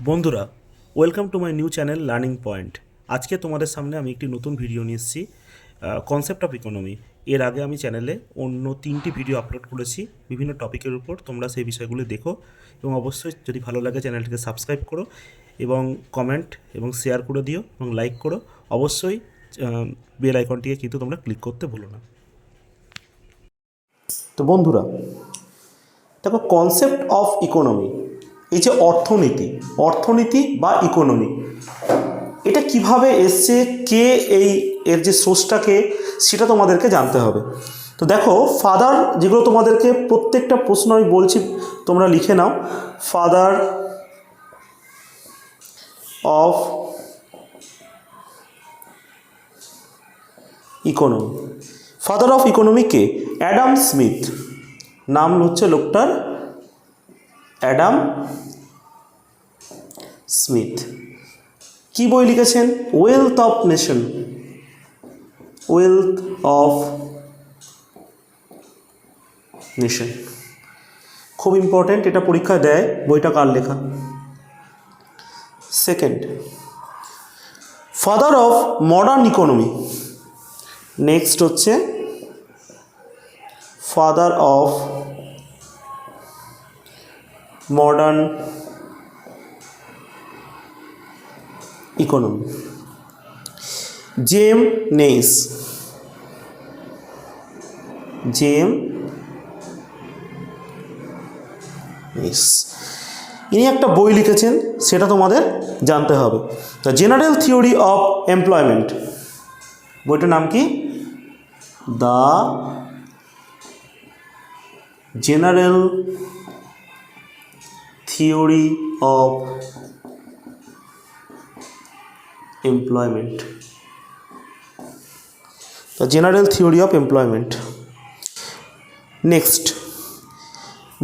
বন্ধুরা, welcome to my new channel learning point. আজকে তোমাদের সামনে আমি একটি নতুন ভিডিও নিয়ে এসেছি, কনসেপ্ট অফ ইকোনমি। এর আগে আমি চ্যানেলে অন্য 3টি ভিডিও আপলোড করেছি বিভিন্ন টপিকের উপর। তোমরা সেই বিষয়গুলো দেখো এবং অবশ্যই যদি ভালো লাগে চ্যানেলটিকে সাবস্ক্রাইব করো এবং কমেন্ট এবং শেয়ার করে দিও এবং লাইক করো। অবশ্যই বেল আইকনটিকে কিন্তু তোমরা ক্লিক করতে ভুলো না। তো বন্ধুরা দেখো, কনসেপ্ট অফ ইকোনমি, এই যে অর্থনীতি বা ইকোনমি, এটা কিভাবে এসছে, কে এর যে সোর্সটাকে, সেটা তোমাদেরকে জানতে হবে। তো দেখো, ফাদার, যেগুলো তোমাদেরকে প্রত্যেকটা প্রশ্ন আমি বলছি তোমরা লিখে নাও। Father of economy, father of economy কে? Adam Smith. নাম হচ্ছে লোকটার অ্যাডাম স্মিথ। কি বই লিখেছেন? Wealth of nation, wealth of nation. খুব ইম্পর্টেন্ট, এটা পরীক্ষা দেয়। বইটা কার লেখা? Second, father of modern economy. Next হচ্ছে father of modern economy, J M Keynes. ইনি একটা বই লিখেছেন, সেটা তোমাদের জানতে হবে। The general theory of employment. বইটার নাম কি? The general theory of employment, the general theory of employment. Next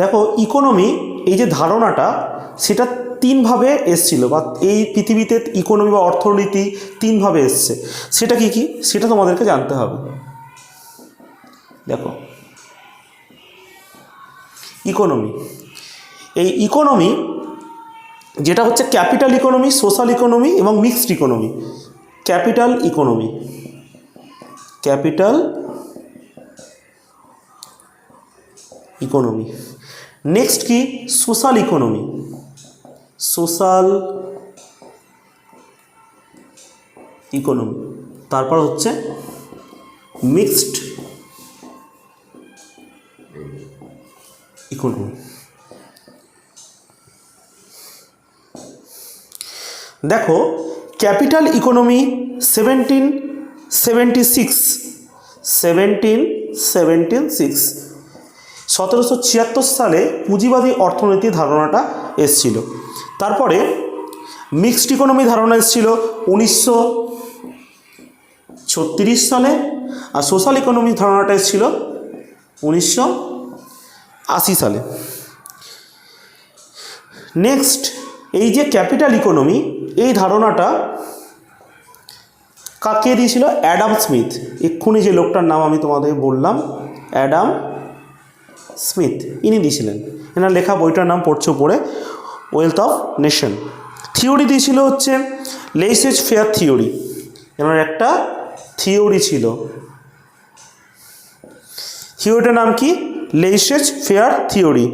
দেখো, ইকোনমি, এই যে ধারণাটা, সেটা তিনভাবে এসছিল, বা এই পৃথিবীতে ইকোনমি বা অর্থনীতি তিনভাবে এসছে। সেটা কি কি, সেটা তোমাদেরকে জানতে হবে। দেখো, ইকোনমি, এই ইকোনমি যেটা হচ্ছে ক্যাপিটাল ইকোনমি, সোশ্যাল ইকোনমি এবং mixed economy. Capital economy, capital economy. Next কি? Social economy, social economy. তারপর হচ্ছে মিক্সড ইকোনমি। দেখো, ক্যাপিটাল ইকোনমি 1776 সালে পুঁজিবাদী অর্থনীতির ধারণাটা এসছিল। তারপরে মিক্সড ইকোনমি ধারণা এসছিল 1936 সালে, আর সোশ্যাল ইকোনমি ধারণাটা এসছিল 1980 সালে। নেক্সট, এই যে ক্যাপিটাল ইকোনমি, এই ধারণাটা কাকে দিয়েছিল? Adam Smith. এক্ষুনি যে লোকটার নাম আমি তোমাদের বললাম, অ্যাডাম স্মিথ, ইনি দিয়েছিলেন। এনার লেখা বইটার নাম পড়ছো পড়ে, ওয়েলথ অফ নেশন। থিওরি দিয়েছিল হচ্ছে লেইসেজ ফেয়ার থিওরি। এনার একটা থিওরি ছিল, থিওরিটার নাম কি? লেইসেজ ফেয়ার থিওরি।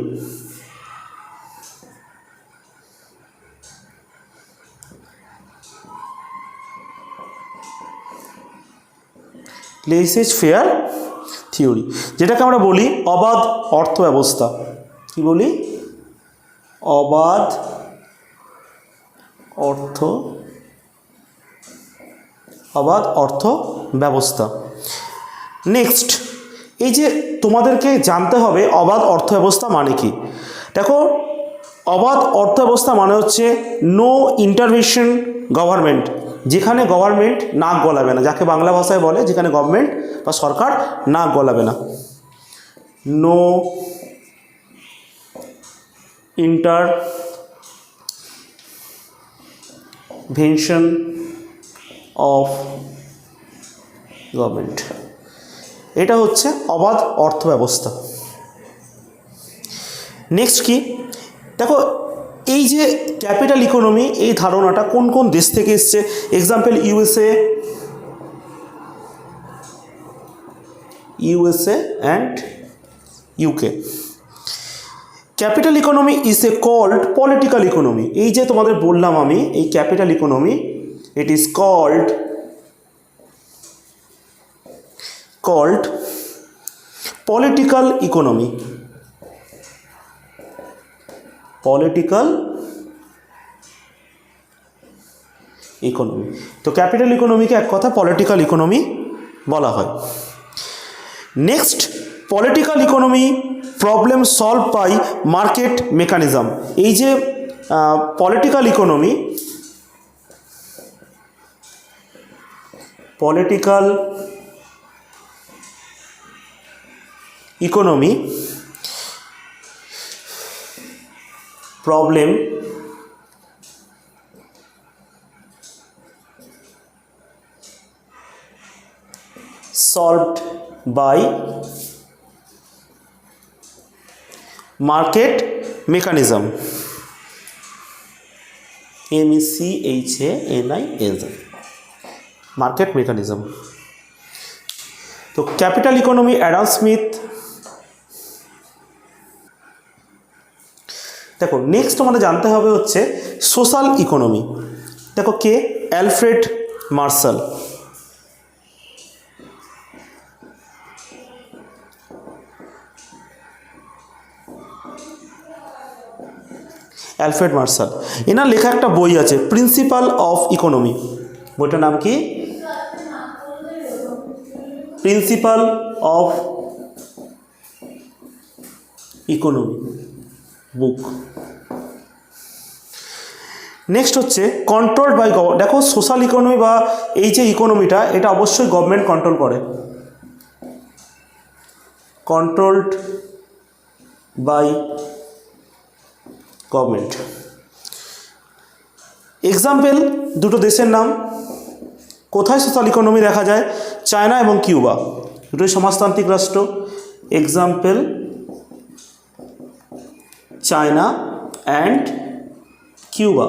লেইসেজ ফেয়ার থিওরি, যেটাকে আমরা বলি অবাধ অর্থ ব্যবস্থা। কি বলি? অবাধ অর্থ ব্যবস্থা। নেক্সট, এই যে তোমাদেরকে জানতে হবে অবাধ অর্থ ব্যবস্থা মানে কি। দেখো, অবাধ অর্থ ব্যবস্থা মানে হচ্ছে নো ইন্টারভেনশন গভর্নমেন্ট, যেখানে গভর্নমেন্ট নাক গলাবে না, যাকে বাংলা ভাষায় বলে যেখানে গভর্নমেন্ট বা সরকার নাক গলাবে না। নো ইন্টারভেনশন অফ গভর্নমেন্ট, এটা হচ্ছে অবাধ অর্থ ব্যবস্থা। নেক্সট কি? দেখো, এই যে ক্যাপিটাল ইকোনমি, এই ধারণাটা কোন কোন দেশ থেকে এসছে? Example USA and UK. Capital economy is a called political economy. এই যে তোমাদের বললাম আমি, এই capital economy, it is called political economy. Political economy, তো ক্যাপিটাল ইকোনমিকে এক কথা পলিটিক্যাল ইকোনমি বলা হয়। Next, political economy problem solve by market mechanism. এই যে political economy problem solved by market mechanism, MECHANISM, market mechanism. তো ক্যাপিটাল ইকোনমি অ্যাডাম স্মিথ। দেখো নেক্সট আমাদের জানতে হবে হচ্ছে সোশ্যাল ইকোনমি। দেখো কে? Alfred Marshall. অ্যালফ্রেড মার্শাল, এনার লেখা একটা বই আছে প্রিন্সিপাল অফ ইকোনমি। বইটার নাম কি? Principal of economy book. Next হচ্ছে কন্ট্রোলড বাই গভর্নমেন্ট। দেখো সোশ্যাল ইকোনমি বা এই যে ইকোনমিটা, এটা অবশ্যই গভর্নমেন্ট কন্ট্রোল করে। Controlled by government. এক্সাম্পল দুটো দেশের নাম। কোথায় সোশ্যাল ইকোনমি দেখা যায়? চায়না এবং কিউবা, দুটোই সমাজতান্ত্রিক রাষ্ট্র। Example China and Cuba.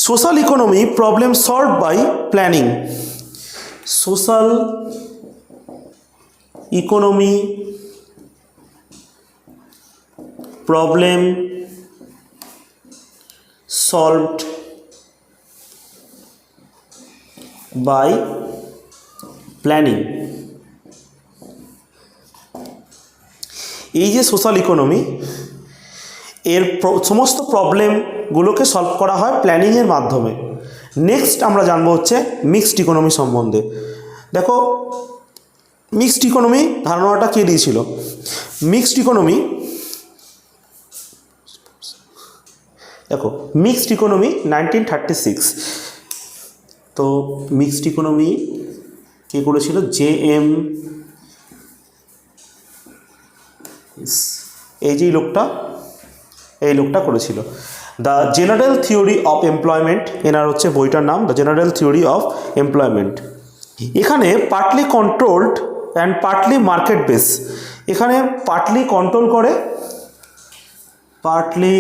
Social economy problem solved by planning. Social economy problem solved by planning। এই যে সোশ্যাল ইকোনমি, এর সমস্ত প্রবলেমগুলোকে সলভ করা হয় প্ল্যানিংয়ের মাধ্যমে। নেক্সট আমরা জানবো হচ্ছে মিক্সড ইকোনমি সম্বন্ধে। দেখো মিক্সড ইকোনমি ধারণাটা কে দিয়েছিল? মিক্সড ইকোনমি, দেখো মিক্সড ইকোনমি 1936। তো মিক্সড ইকোনমি কে করেছিল? JM, এই যে এই লোকটা করেছিল। The general theory of employment, এনার হচ্ছে বইটার নাম the general theory of employment. এখানে partly controlled and partly market base. এখানে পার্টলি কন্ট্রোল করে, partly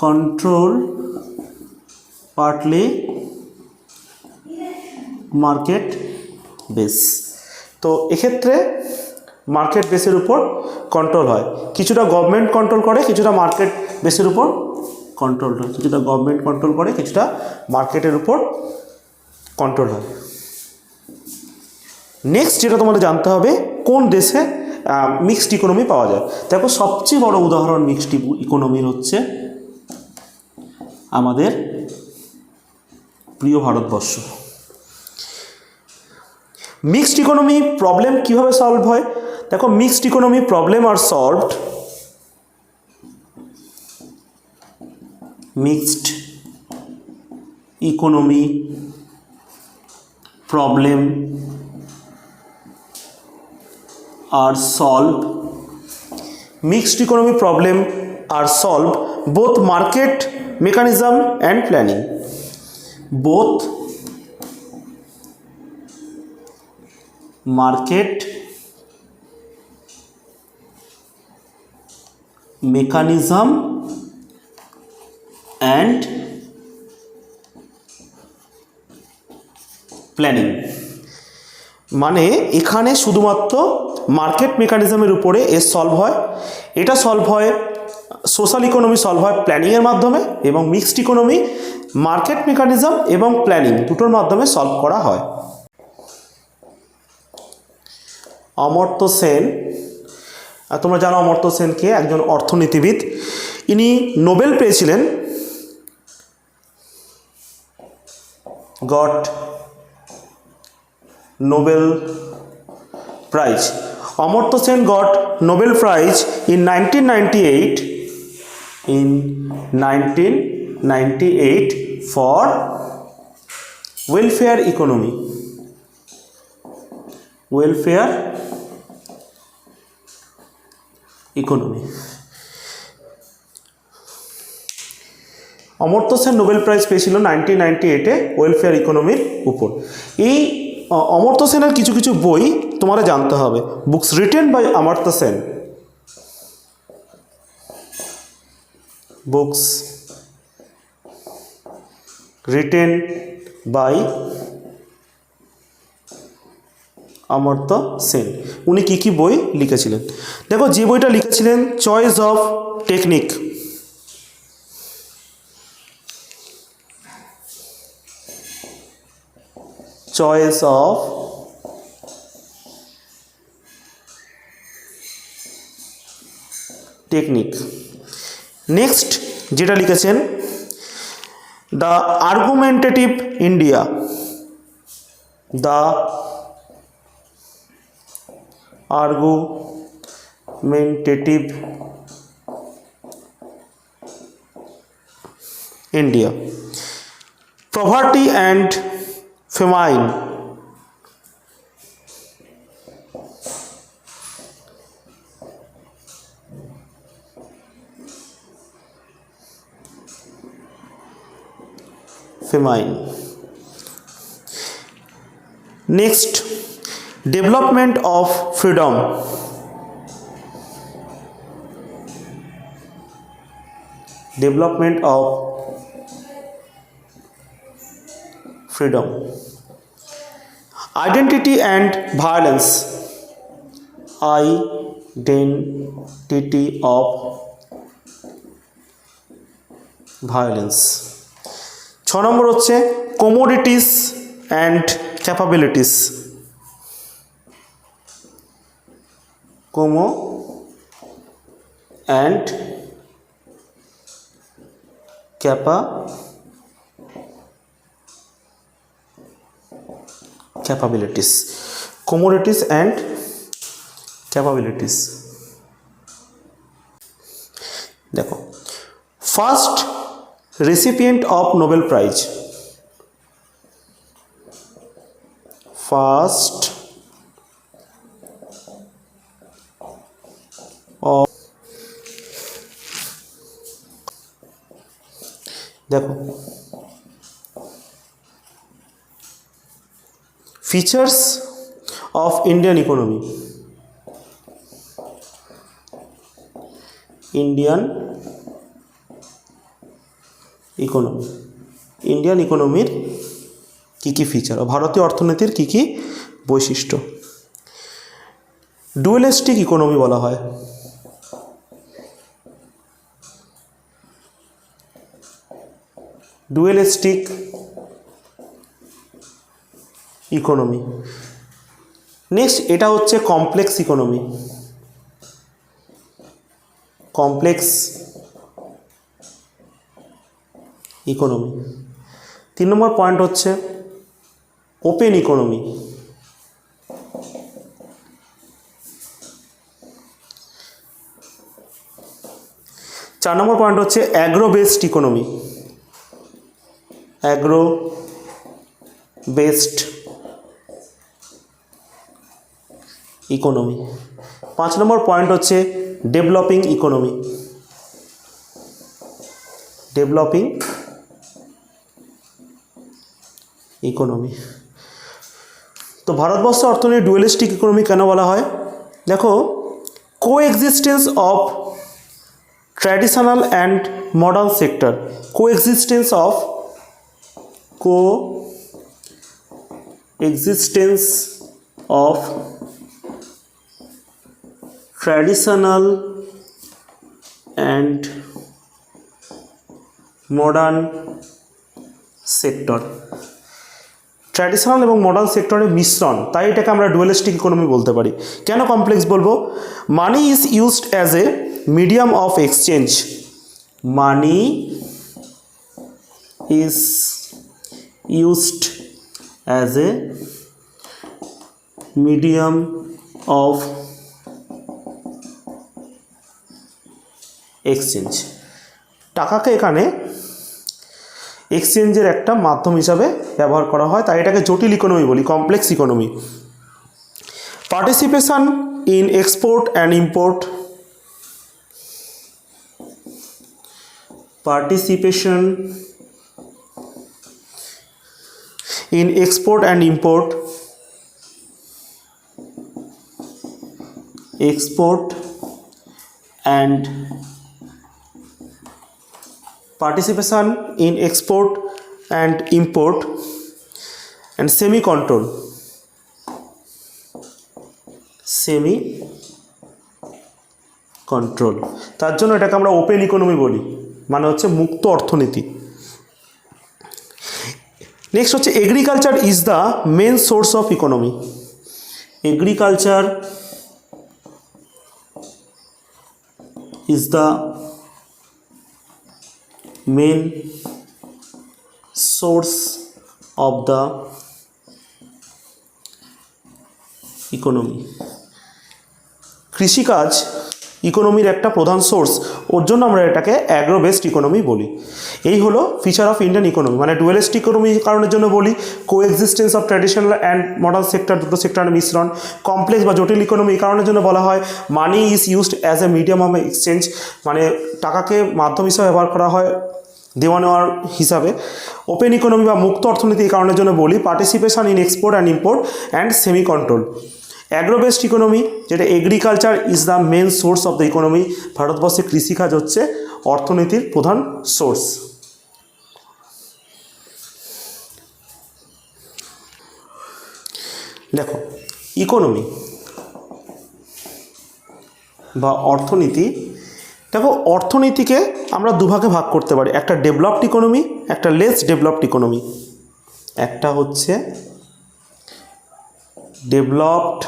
control, partly market base. তো এক্ষেত্রে মার্কেট বেসের উপর কন্ট্রোল হয়। কিছুটা গভর্নমেন্ট কন্ট্রোল করে, কিছুটা মার্কেট বেসের উপর কন্ট্রোল হয়। কিছুটা গভর্নমেন্ট কন্ট্রোল করে, কিছুটা মার্কেটের উপর কন্ট্রোল হয়। নেক্সট যেটা তোমাদের জানতে হবে, কোন দেশে মিক্সড ইকোনমি পাওয়া যায়। দেখো সবচেয়ে বড় উদাহরণ মিক্সড ইকোনমির হচ্ছে আমাদের প্রিয় ভারতবর্ষ। মিক্সড ইকোনমি প্রবলেম কিভাবে সলভ হয়? দেখো mixed economy problem are solved, mixed economy problem are solve, mixed economy problem are solve both market mechanism and planning, both market mechanism and planning. মানে এখানে শুধুমাত্র মার্কেট মেকানিজমের উপরে এর সলভ হয়। এটা সলভ হয়, সোশ্যাল ইকোনমি সলভ হয় প্ল্যানিংয়ের মাধ্যমে, এবং মিক্সড ইকোনমি মার্কেট মেকানিজম এবং প্ল্যানিং দুটোর মাধ্যমে সলভ করা হয়। অমর্ত্য সেন, তোমরা জানো অমর্ত্য সেনকে, একজন অর্থনীতিবিদ। ইনি নোবেল পেয়েছিলেন, goat Nobel prize. Amartya Sen goat Nobel prize in 1998 for welfare economy. Amartya Sen Nobel prize পেয়েছিল 1998-এ ওয়েলফেয়ার ইকোনমির উপর। এই অমর্ত্য সেনের কিছু কিছু বই তোমাদের জানতে হবে। Books written by Amartya Sen, books written by Amartya Sen. উনি কী কী বই লিখেছিলেন? দেখো, যে বইটা লিখেছিলেন choice of technique, choice of technique. Next যেটা লিখেছেন the argumentative India, the argumentative India, poverty and famine, famine. Next, development of freedom, development of freedom. Identity and violence, identity of violence. 6 নম্বর হচ্ছে কমোডিটিস অ্যান্ড ক্যাপাবিলিটিস, কমো and capabilities, commodities and capabilities. দেখো, first recipient of Nobel Prize, first of, দেখো, features of Indian economy, Indian economy, Indian ইকোনমির কী কী feature, ভারতীয় অর্থনীতির কী কী বৈশিষ্ট্য। ডুয়েলিস্টিক ইকোনমি বলা হয়, ডুয়েলিস্টিক ইকোনমি। নেক্সট, এটা হচ্ছে কমপ্লেক্স ইকোনমি, কমপ্লেক্স ইকোনমি। 3 নম্বর পয়েন্ট হচ্ছে ওপেন ইকোনমি, 4 নম্বর পয়েন্ট হচ্ছে agro based economy, agro based economy. 5 নম্বর পয়েন্ট হচ্ছে ডেভেলপিং ইকোনমি, ডেভেলপিং ইকোনমি। তো ভারতবর্ষ অর্থনীতি ডুয়েলিস্টিক ইকোনমি কেন বলা হয়? দেখো, coexistence of traditional and modern sector, coexistence of traditional and modern sector, traditional এবং মডার্ন সেক্টরের মিশ্রণ, তাই এটাকে আমরা ডুয়ালিস্টিক ইকোনমি বলতে পারি। কেন কমপ্লেক্স বলবো? Money is used as a medium of exchange, money is used as a medium of exchange, টাকাকে এখানে এক্সচেঞ্জের একটা মাধ্যম হিসাবে ব্যবহার করা হয়, তাই এটাকে জটিল ইকোনমি বলি, complex economy. Participation in export and import, participation in export and import, export and participation in export and import and semi control, তার জন্য এটাকে আমরা ওপেন ইকোনমি বলি, মানে হচ্ছে মুক্ত অর্থনীতি। নেক্সট হচ্ছে agriculture is the main source of economy, agriculture is the main source of the economy, কৃষিকাজ ইকোনমির একটা প্রধান সোর্স, ওর জন্য আমরা এটাকে অ্যাগ্রো বেসড ইকোনমি বলি। এই হলো ফিচার অফ ইন্ডিয়ান ইকোনমি, মানে ডুয়ালিস্ট ইকোনমি কারণের জন্য বলি, coexistence of traditional and modern sector, দুটো সেক্টরের মিশ্রণ। কমপ্লেক্স বা জটিল ইকোনমি এই কারণের জন্য বলা হয় money is used as a medium of exchange, মানে টাকাকে মাধ্যম হিসাবে ব্যবহার করা হয় দেওয়া নেওয়ার হিসাবে। ওপেন ইকোনমি বা মুক্ত অর্থনীতি এই কারণের জন্য বলি, participation in export and import and semi control. Agro based economy, যেটা agriculture is the main source of the economy, ভারতবর্ষে কৃষিকাজ হচ্ছে অর্থনীতির প্রধান সোর্স। দেখো ইকোনমি বা অর্থনীতি, দেখো অর্থনীতিকে আমরা দুভাগে ভাগ করতে পারি, একটা ডেভেলপড ইকোনমি, একটা লেস ডেভেলপড ইকোনমি। একটা হচ্ছে ডেভেলপড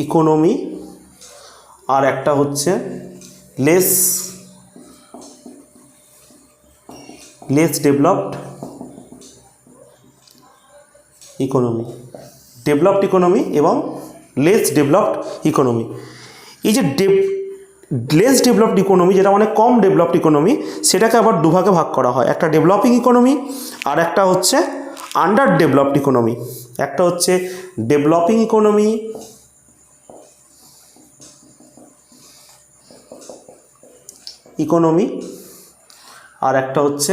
ইকোনমি আর একটা হচ্ছে less developed economy, developed economy এবং লেস ডেভেলপড ইকোনমি। এই যে লেস ডেভেলপড ইকোনমি, যেটা অনেক কম ডেভেলপড ইকোনমি, সেটাকে আবার দুভাগে ভাগ করা হয়, একটা ডেভেলপিং ইকোনমি আর একটা হচ্ছে আন্ডার ডেভেলপড ইকোনমি। একটা হচ্ছে ডেভেলপিং ইকোনমি আর একটা হচ্ছে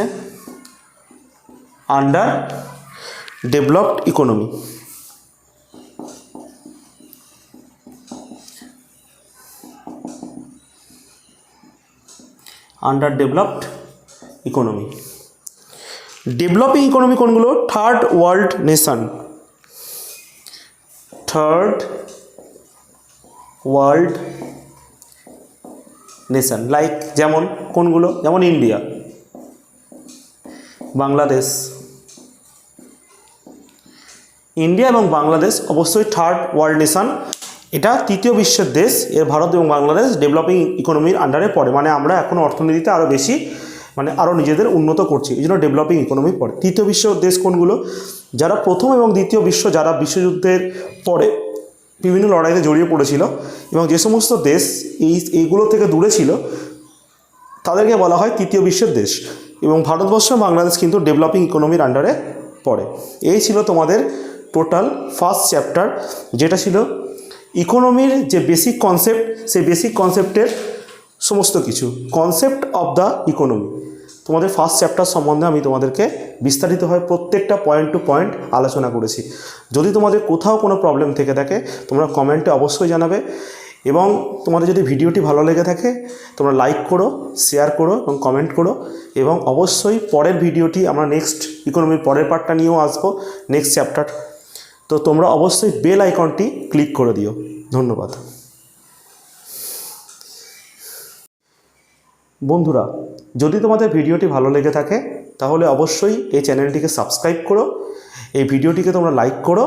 under developed economy. Under developed economy. Developing economy কোনগুলো? Third world nation, third world nation, like যেমন কোনগুলো? যেমন ইন্ডিয়া, বাংলাদেশ। ইন্ডিয়া এবং বাংলাদেশ অবশ্যই থার্ড ওয়ার্ল্ড নেশন, এটা তৃতীয় বিশ্বের দেশ। এর ভারত এবং বাংলাদেশ ডেভেলপিং ইকোনমির আন্ডারে পড়ে, মানে আমরা এখন অর্থনীতিতে আরও বেশি, মানে আরও নিজেদের উন্নত করছি, এই জন্য ডেভেলপিং ইকোনমি পড়ে। তৃতীয় বিশ্ব দেশ কোনগুলো? যারা প্রথম এবং দ্বিতীয় যারা বিশ্বযুদ্ধের পরে বিভিন্ন লড়াইতে জড়িয়ে পড়েছিল এবং যে সমস্ত দেশ এইগুলো থেকে দূরে ছিল, তাদেরকে বলা হয় তৃতীয় বিশ্বের দেশ। এবং ভারতবর্ষ বাংলাদেশ কিন্তু ডেভেলপিং ইকোনমির আন্ডারে পড়ে। এই ছিল তোমাদের টোটাল ফার্স্ট চ্যাপ্টার, যেটা ছিল ইকোনমির যে বেসিক কনসেপ্ট, সেই বেসিক কনসেপ্টের সমস্ত কিছু, কনসেপ্ট অফ দ্য ইকোনমি। তোমাদের ফার্স্ট চ্যাপ্টার সম্বন্ধে আমি তোমাদেরকে বিস্তারিতভাবে প্রত্যেকটা পয়েন্ট টু পয়েন্ট আলোচনা করেছি। যদি তোমাদের কোথাও কোনো প্রবলেম থেকে থাকে তোমরা কমেন্টে অবশ্যই জানাবে। এবং তোমাদের যদি ভিডিওটি ভালো লেগে থাকে তোমরা লাইক করো, শেয়ার করো এবং কমেন্ট করো। এবং অবশ্যই পরের ভিডিওটি আমরা নেক্সট ইকোনমির পরের পার্টটা নিয়েও আসবো, নেক্সট চ্যাপ্টার। তো তোমরা অবশ্যই বেল আইকনটি ক্লিক করে দিও। ধন্যবাদ বন্ধুরা। যদি তোমাদের ভিডিওটি ভালো লেগে থাকে তাহলে অবশ্যই এই চ্যানেলটিকে সাবস্ক্রাইব করো, এই ভিডিওটিকে তোমরা লাইক করো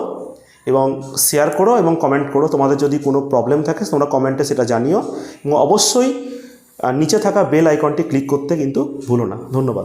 এবং শেয়ার করো এবং কমেন্ট করো। তোমাদের যদি কোনো প্রবলেম থাকে তোমরা কমেন্টে সেটা জানিও এবং অবশ্যই নিচে থাকা বেল আইকনটি ক্লিক করতে কিন্তু ভুলো না। ধন্যবাদ।